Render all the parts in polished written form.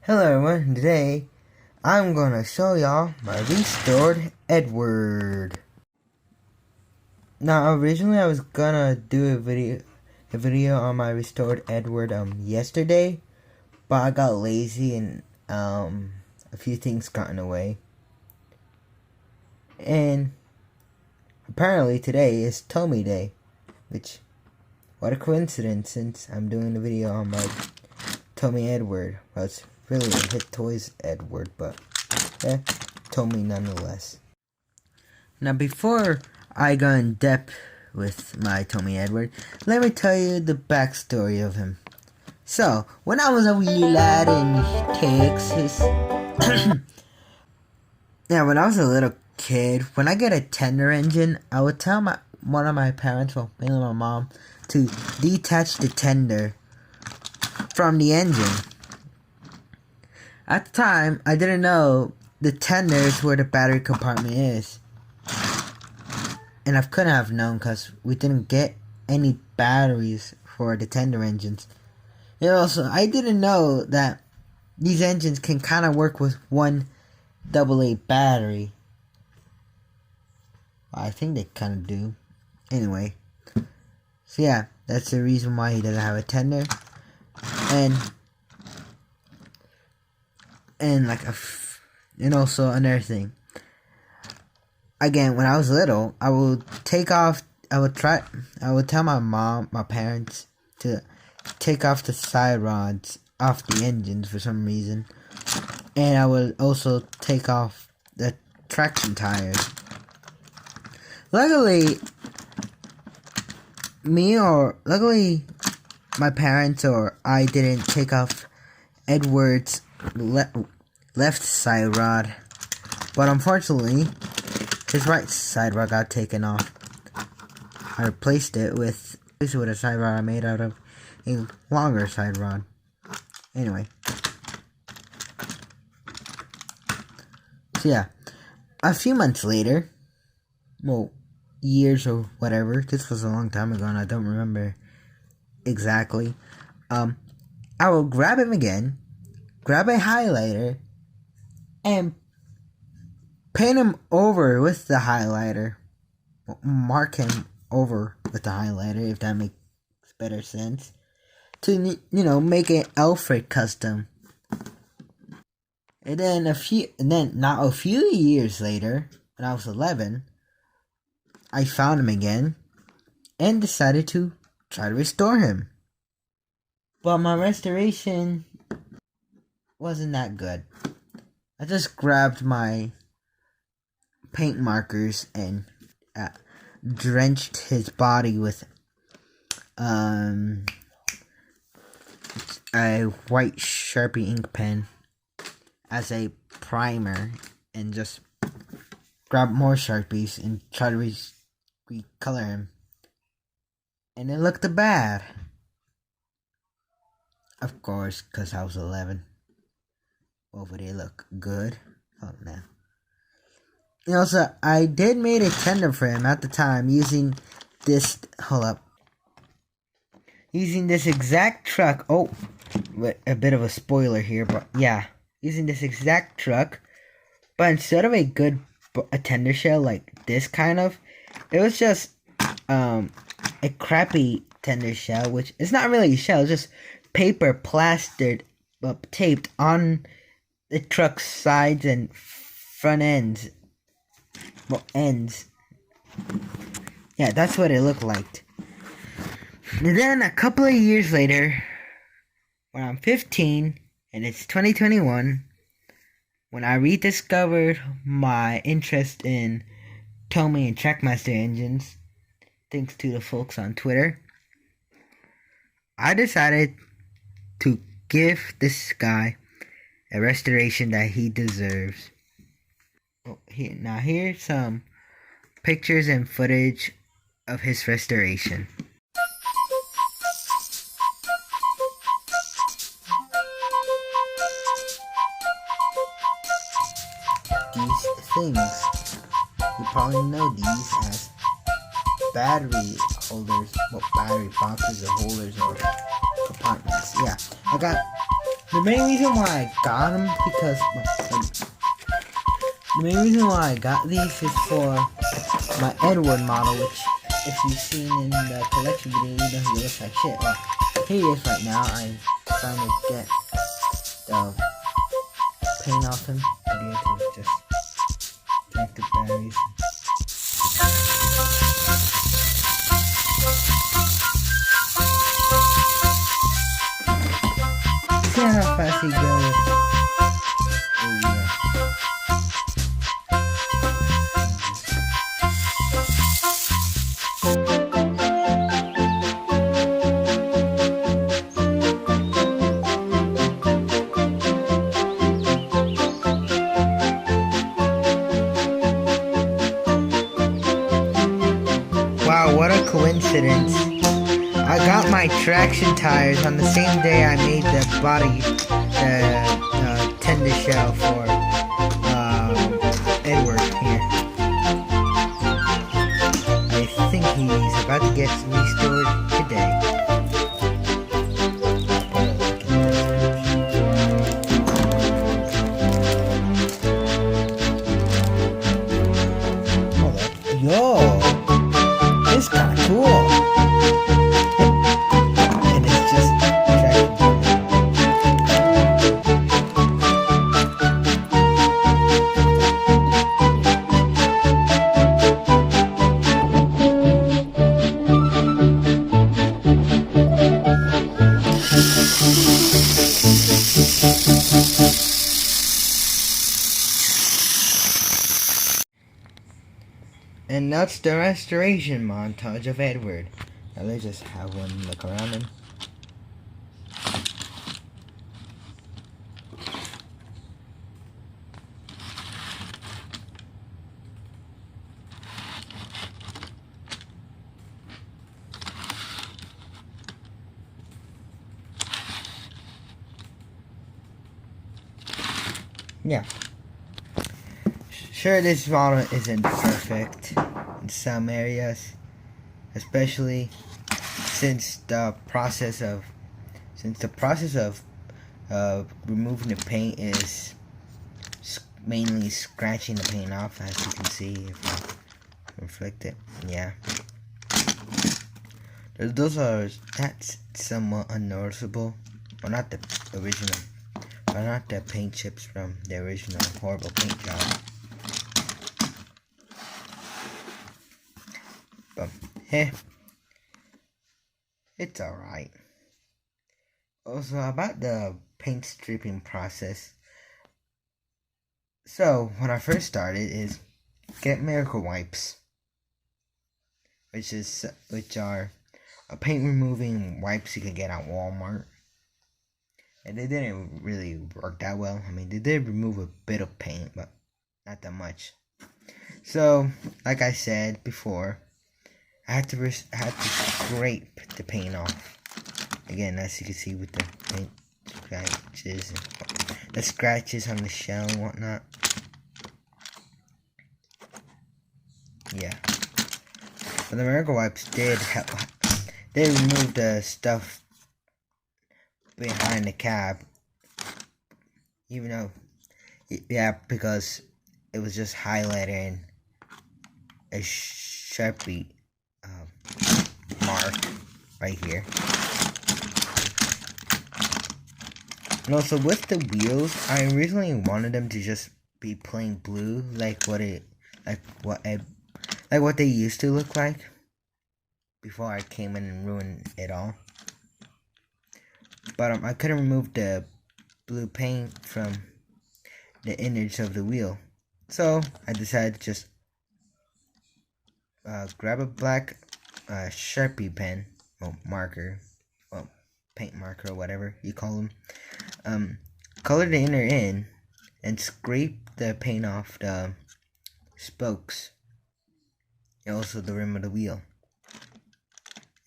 Hello everyone, today I'm gonna show y'all my restored Edward. Now originally I was gonna do a video on my restored Edward yesterday, but I got lazy and a few things got in the way. And apparently today is Tomy Day, which what a coincidence since I'm doing a video on my Tomy Edward. Well, it's really a Hit Toys Edward, but Tomy nonetheless. Now before I go in depth with my Tomy Edward, let me tell you the backstory of him. So, when I was a wee lad in Texas, when I was a little kid, when I get a tender engine, I would tell one of my parents, well, mainly my mom, to detach the tender from the engine. At the time, I didn't know the tender is where the battery compartment is. And I couldn't have known because we didn't get any batteries for the tender engines. And also, I didn't know that these engines can kind of work with one AA battery. I think they kind of do. Anyway. So yeah, that's the reason why he doesn't have a tender. And also another thing. Again, when I was little, I would tell my parents to take off the side rods off the engines for some reason. And I would also take off the traction tires. Luckily, my parents or I didn't take off Edward's left side rod, but unfortunately his right side rod got taken off. I replaced it with a side rod I made out of a longer side rod. Anyway, so yeah, a few months later, well, years or whatever, this was a long time ago and I don't remember exactly, I will grab him again, grab a highlighter, and paint him over with the highlighter. Mark him over with the highlighter, if that makes better sense. To, make an Alfred custom. And then not a few years later, when I was 11, I found him again and decided to try to restore him. But my restoration wasn't that good. I just grabbed my paint markers and drenched his body with a white Sharpie ink pen as a primer, and just grab more Sharpies and try to recolor him. And it looked bad. Of course, because I was 11. Well, would it look good? Oh, no. Also, I did make a tender for him at the time using this, using this exact truck. Oh, a bit of a spoiler here, but yeah. Using this exact truck, but instead of a tender shell like this kind of, it was just a crappy tender shell, which is not really a shell, it's just paper plastered up, taped on the truck's sides and front ends. Well, ends. Yeah, that's what it looked like. And then a couple of years later, when I'm 15 and it's 2021, when I rediscovered my interest in Tomy and Trackmaster engines, thanks to the folks on Twitter, I decided to give this guy a restoration that he deserves. Now here's some pictures and footage of his restoration. These things, you probably know these as battery holders, battery boxes or holders or compartments. Yeah, I got The main reason why I got them because the main reason why I got these is for my Edward model, which if you've seen in the collection video, you know he looks like shit. Well, here he is right now. I'm trying to get the paint off him. I need to just connect the batteries. See how fast he goes. Oh, yeah. Wow, what a coincidence. I got my traction tires on the same day I made the body, the tender shell for Edward here. I think he's about to get restored today. Yo! It's kinda cool. And it's just and that's the restoration montage of Edward. Now let's just have one look around him. Yeah. Sure, this model isn't perfect in some areas, especially since the process of removing the paint is mainly scratching the paint off, as you can see if I reflect it. Yeah, that's somewhat unnoticeable. Well, not the original, but not the paint chips from the original horrible paint job. But hey, it's alright. Also, about the paint stripping process. So, when I first started is get miracle wipes, which are a paint removing wipes you can get at Walmart. And they didn't really work that well. I mean, they did remove a bit of paint, but not that much. So, like I said before, I had to scrape the paint off. Again, as you can see with the paint scratches and the scratches on the shell and whatnot. Yeah. But the miracle wipes did help. They removed the stuff behind the cab. Even though, yeah, because it was just highlighting a Sharpie mark right here. And also with the wheels, I originally wanted them to just be plain blue, like what they used to look like before I came in and ruined it all. But I couldn't remove the blue paint from the innards of the wheel, so I decided to just grab a black Sharpie pen, marker, paint marker or whatever you call them, color the inner in and scrape the paint off the spokes and also the rim of the wheel,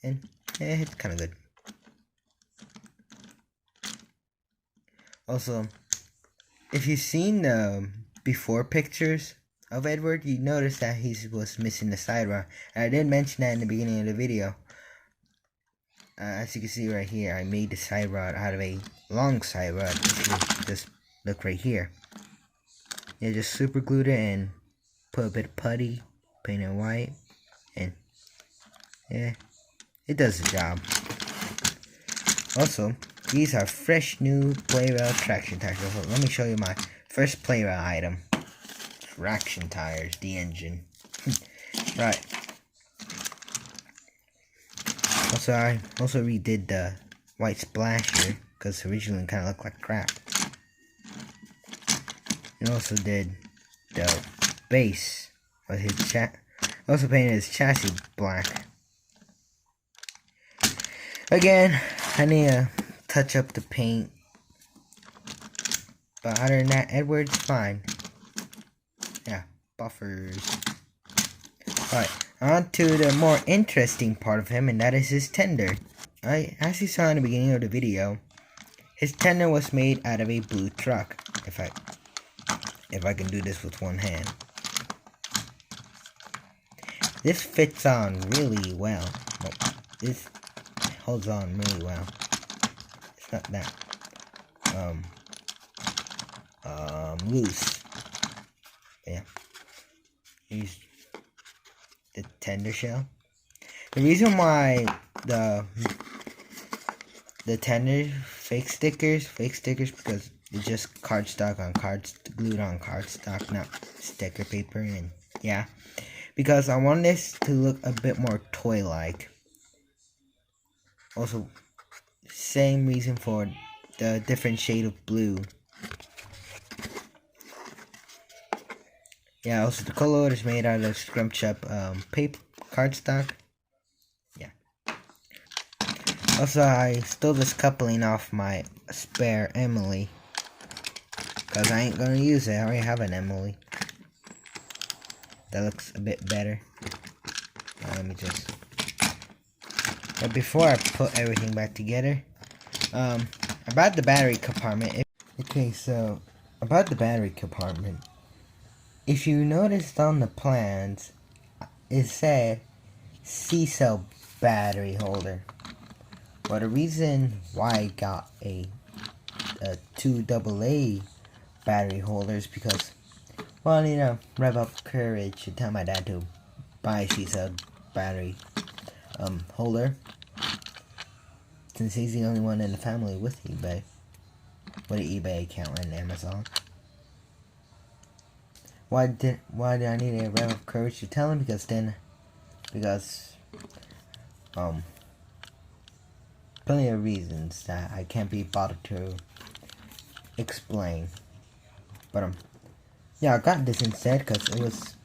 and it's kind of good. Also, if you've seen the before pictures of Edward, you notice that he was missing the side rod. And I did mention that in the beginning of the video. As you can see right here, I made the side rod out of a long side rod. If you just look right here. Yeah, just super glued it and put a bit of putty, paint it white, and yeah, it does the job. Also, these are fresh new play rail traction tires. So let me show you my first play rail item. Traction tires, the engine. Right. Also, I also redid the white splasher because originally it kind of looked like crap. And also did the base of his also painted his chassis black. Again, I need to touch up the paint, but other than that, Edward's fine. Yeah, buffers. Alright, on to the more interesting part of him, and that is his tender. As you saw in the beginning of the video, his tender was made out of a blue truck. If I can do this with one hand. This fits on really well. This holds on really well. It's not that loose. But yeah. Here's the tender shell. The reason why the tender fake stickers because it's just cardstock on glued on cardstock, not sticker paper, and yeah. Because I want this to look a bit more toy-like. Also, same reason for the different shade of blue. Yeah, also the color is made out of scrunched up paper cardstock. Yeah. Also, I stole this coupling off my spare Emily. Because I ain't gonna use it. I already have an Emily. That looks a bit better. Let me just... But before I put everything back together, about the battery compartment. Okay, so about the battery compartment. If you noticed on the plans, it said C-cell battery holder. Well, the reason why I got a 2 AA battery holders because, well, I need to rev up courage to tell my dad to buy a C-cell battery holder, since he's the only one in the family with eBay, with an eBay account and Amazon. Why did I need a rev up courage to tell him? Because plenty of reasons that I can't be bothered to explain. But yeah, I got this instead because it was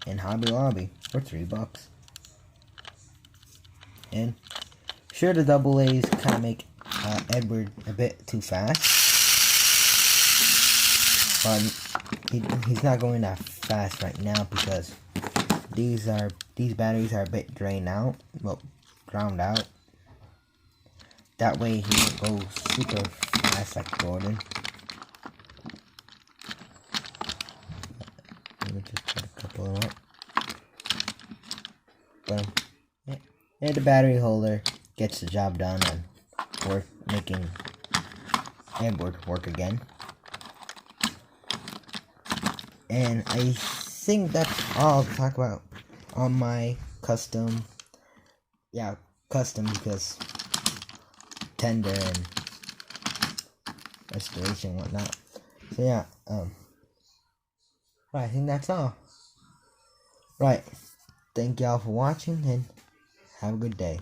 in Hobby Lobby for $3. And sure, the double A's kind of make Edward a bit too fast, but he's not going that fast right now because these batteries are a bit drained out, well, ground out. That way he won't go super fast like Jordan. Let me just put a couple of them up. But yeah, the battery holder gets the job done and making Edward work again. And I think that's all to talk about on my custom. Yeah, custom because tender and restoration and whatnot. So yeah, right, I think that's all. Right, thank y'all for watching and have a good day.